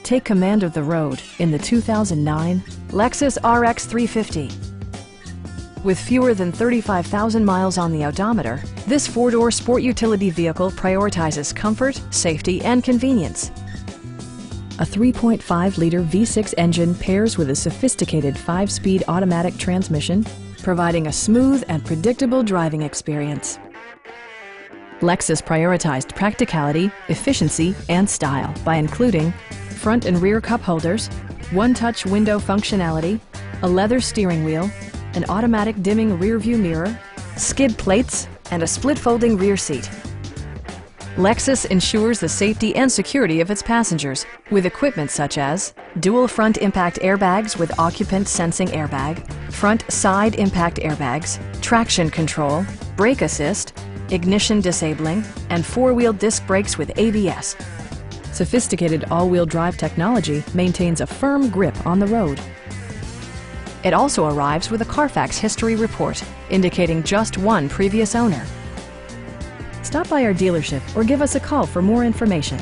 Take command of the road in the 2009 Lexus RX 350. With fewer than 35,000 miles on the odometer, this four-door sport utility vehicle prioritizes comfort, safety, and convenience. A 3.5-liter V6 engine pairs with a sophisticated 5-speed automatic transmission, providing a smooth and predictable driving experience. Lexus prioritized practicality, efficiency, and style by including front and rear cup holders, one-touch window functionality, a leather steering wheel, an automatic dimming rear-view mirror, skid plates, and a split-folding rear seat. Lexus ensures the safety and security of its passengers with equipment such as dual front impact airbags with occupant sensing airbag, front side impact airbags, traction control, brake assist, ignition disabling, and four-wheel disc brakes with ABS. Sophisticated all-wheel drive technology maintains a firm grip on the road. It also arrives with a Carfax history report, indicating just one previous owner. Stop by our dealership or give us a call for more information.